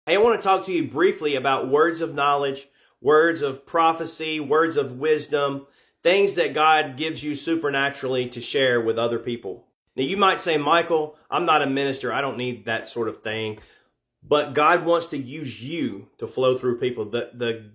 Hey, I want to talk to you briefly about words of knowledge, words of prophecy, words of wisdom, things that God gives you supernaturally to share with other people. Now, you might say, Michael, I'm not a minister. I don't need that sort of thing. But God wants to use you to flow through people. The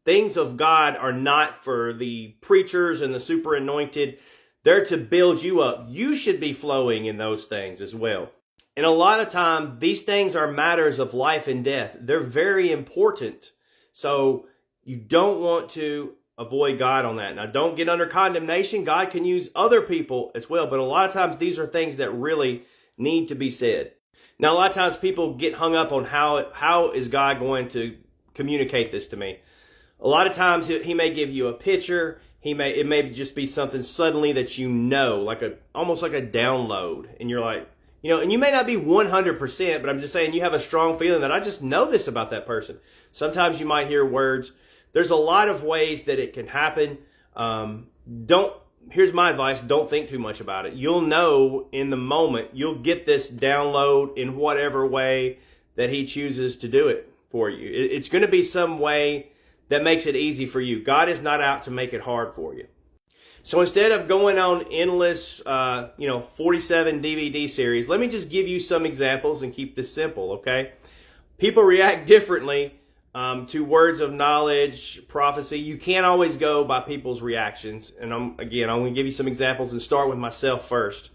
things of God are not for the preachers and the super anointed. They're to build you up. You should be flowing in those things as well. And a lot of time, these things are matters of life and death. They're very important. So you don't want to avoid God on that. Now, don't get under condemnation. God can use other people as well. But a lot of times, these are things that really need to be said. Now, a lot of times people get hung up on how is God going to communicate this to me. A lot of times he may give you a picture. It may just be something suddenly that you know, almost like a download. And you're like, and you may not be 100%, but I'm just saying you have a strong feeling that I just know this about that person. Sometimes you might hear words. There's a lot of ways that it can happen. Here's my advice. Don't think too much about it. You'll know in the moment. You'll get this download in whatever way that he chooses to do it for you. It's going to be some way that makes it easy for you. God is not out to make it hard for you. So instead of going on endless, 47 DVD series, let me just give you some examples and keep this simple, okay? People react differently to words of knowledge, prophecy. You can't always go by people's reactions. And I'm going to give you some examples and start with myself first.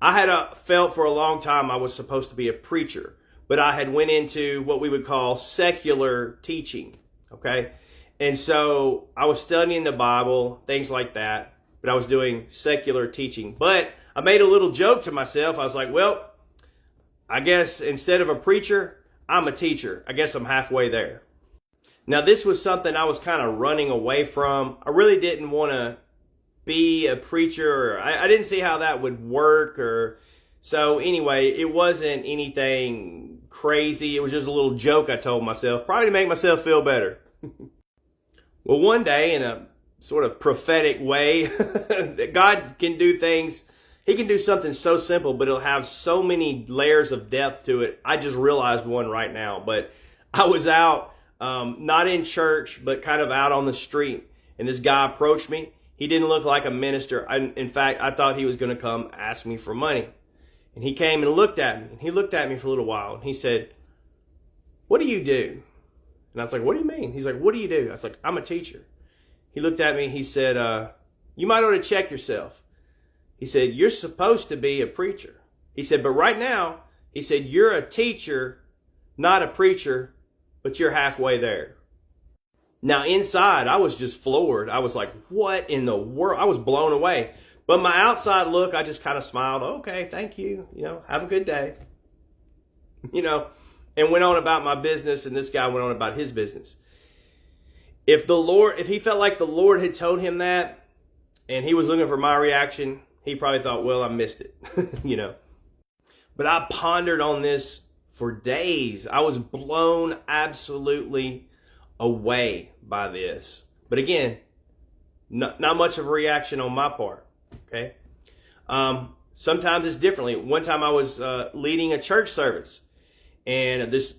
I had felt for a long time I was supposed to be a preacher, but I had went into what we would call secular teaching, okay? And so I was studying the Bible, things like that, but I was doing secular teaching. But I made a little joke to myself. I was like, well, I guess instead of a preacher, I'm a teacher. I guess I'm halfway there. Now, this was something I was kind of running away from. I really didn't want to be a preacher. I didn't see how that would work. So anyway, it wasn't anything crazy. It was just a little joke I told myself, probably to make myself feel better. Well, one day, in a sort of prophetic way, that God can do things. He can do something so simple, but it'll have so many layers of depth to it. I just realized one right now. But I was out, not in church, but kind of out on the street. And this guy approached me. He didn't look like a minister. In fact, I thought he was going to come ask me for money. And he came and looked at me. And he looked at me for a little while. And he said, "What do you do?" And I was like, "What do you mean?" He's like, "What do you do?" I was like, "I'm a teacher." He looked at me. He said, "You might ought to check yourself." He said, "You're supposed to be a preacher." He said, "But right now," he said, "you're a teacher, not a preacher, but you're halfway there." Now, inside, I was just floored. I was like, what in the world? I was blown away. But my outside look, I just kind of smiled. "Okay, thank you. Have a good day." And went on about my business, and this guy went on about his business. If he felt like the Lord had told him that, and he was looking for my reaction, he probably thought, well, I missed it, But I pondered on this for days. I was blown absolutely away by this. But again, not much of a reaction on my part, okay? Sometimes it's differently. One time I was leading a church service, and this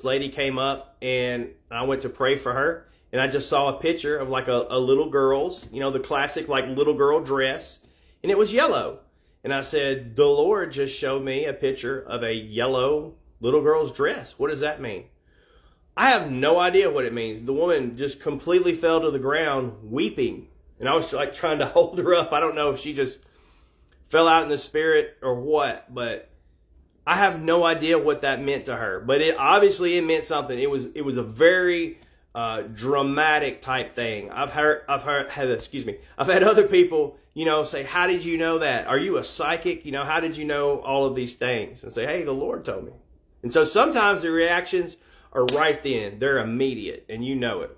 lady came up, and I went to pray for her. And I just saw a picture of like a little girl's, the classic like little girl dress. And it was yellow. And I said, "The Lord just showed me a picture of a yellow little girl's dress. What does that mean?" I have no idea what it means. The woman just completely fell to the ground weeping. And I was like trying to hold her up. I don't know if she just fell out in the spirit or what, but I have no idea what that meant to her. But it meant something. It was a very dramatic type thing. I've had other people, say, "How did you know that? Are you a psychic? How did you know all of these things?" And say, "Hey, the Lord told me." And so sometimes the reactions are right then. They're immediate, and you know it.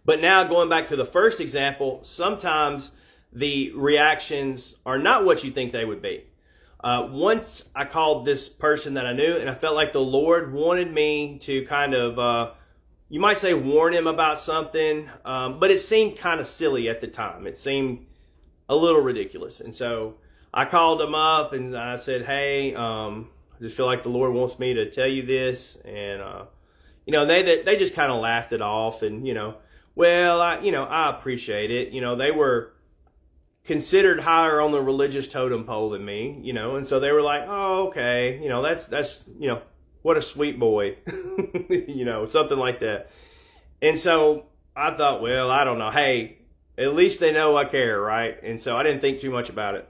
But now going back to the first example, sometimes the reactions are not what you think they would be. Once I called this person that I knew, and I felt like the Lord wanted me to kind of, you might say, warn him about something, but it seemed kind of silly at the time. It seemed a little ridiculous. And so I called him up and I said, "Hey, I just feel like the Lord wants me to tell you this. And, they just kind of laughed it off. And, well, I appreciate it. They were considered higher on the religious totem pole than me, and so they were like, oh, okay, that's, what a sweet boy, something like that. And so I thought, well, I don't know. Hey, at least they know I care, right? And so I didn't think too much about it.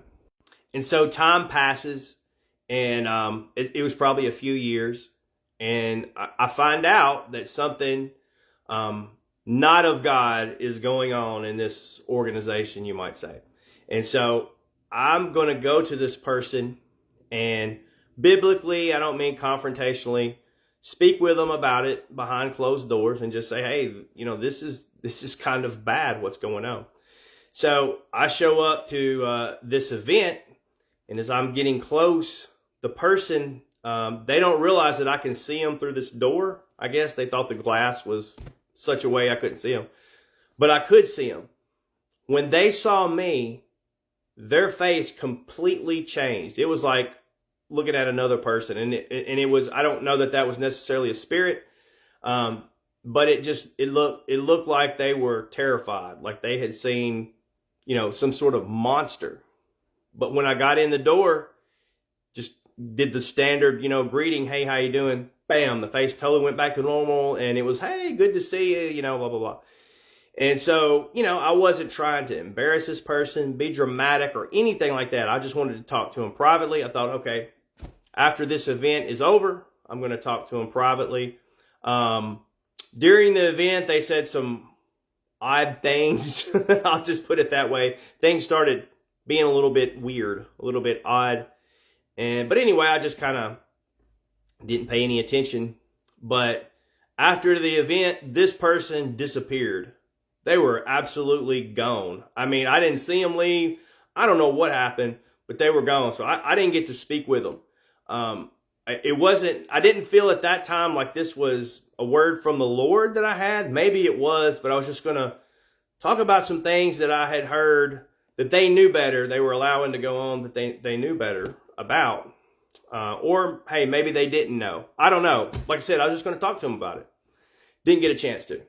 And so time passes, and it was probably a few years, and I find out that something not of God is going on in this organization, you might say. And so I'm going to go to this person and biblically, I don't mean confrontationally, speak with them about it behind closed doors and just say, hey, this is kind of bad what's going on. So I show up to this event, and as I'm getting close, the person, they don't realize that I can see them through this door. I guess they thought the glass was such a way I couldn't see them, but I could see them. When they saw me, their face completely changed. It was like looking at another person, and it was, I don't know that was necessarily a spirit, but it looked like they were terrified, like they had seen, some sort of monster. But when I got in the door, just did the standard, greeting, hey, how you doing? Bam, the face totally went back to normal, and it was, hey, good to see you, blah, blah, blah. And so, I wasn't trying to embarrass this person, be dramatic or anything like that. I just wanted to talk to him privately. I thought, okay, after this event is over, I'm going to talk to him privately. During the event, they said some odd things. I'll just put it that way. Things started being a little bit weird, a little bit odd. But anyway, I just kind of didn't pay any attention. But after the event, this person disappeared. They were absolutely gone. I mean, I didn't see them leave. I don't know what happened, but they were gone. So I didn't get to speak with them. I didn't feel at that time like this was a word from the Lord that I had. Maybe it was, but I was just going to talk about some things that I had heard that they knew better. They were allowing to go on that they knew better about. Or, hey, maybe they didn't know. I don't know. Like I said, I was just going to talk to them about it. Didn't get a chance to.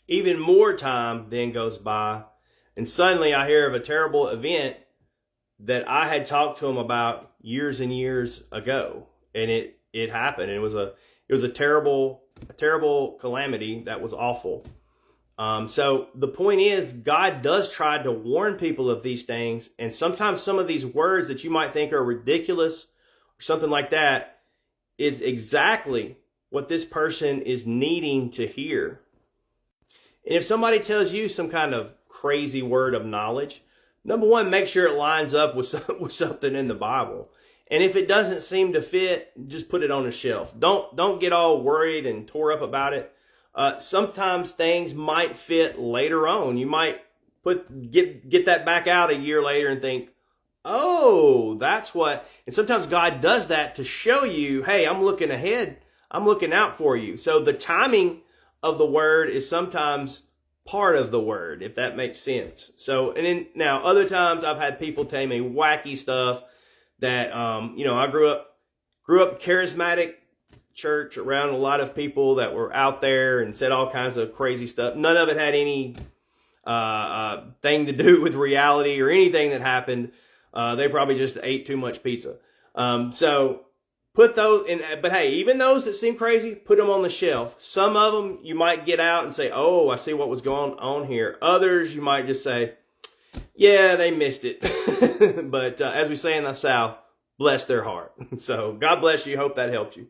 Even more time then goes by, and suddenly I hear of a terrible event that I had talked to him about years and years ago, and it happened. And it was a terrible calamity that was awful. So the point is, God does try to warn people of these things, and sometimes some of these words that you might think are ridiculous or something like that is exactly what this person is needing to hear. And if somebody tells you some kind of crazy word of knowledge, number one, make sure it lines up with something in the Bible. And if it doesn't seem to fit, just put it on a shelf. Don't get all worried and tore up about it. Sometimes things might fit later on. You might get that back out a year later and think, oh, that's what. And sometimes God does that to show you, hey, I'm looking ahead. I'm looking out for you. So the timing of the word is sometimes part of the word, if that makes sense. So, and then now other times I've had people tell me wacky stuff that, I grew up charismatic church around a lot of people that were out there and said all kinds of crazy stuff. None of it had any thing to do with reality or anything that happened. They probably just ate too much pizza. So put those in, but hey, even those that seem crazy, put them on the shelf. Some of them you might get out and say, oh, I see what was going on here. Others you might just say, yeah, they missed it. But as we say in the South, bless their heart. So God bless you. Hope that helped you.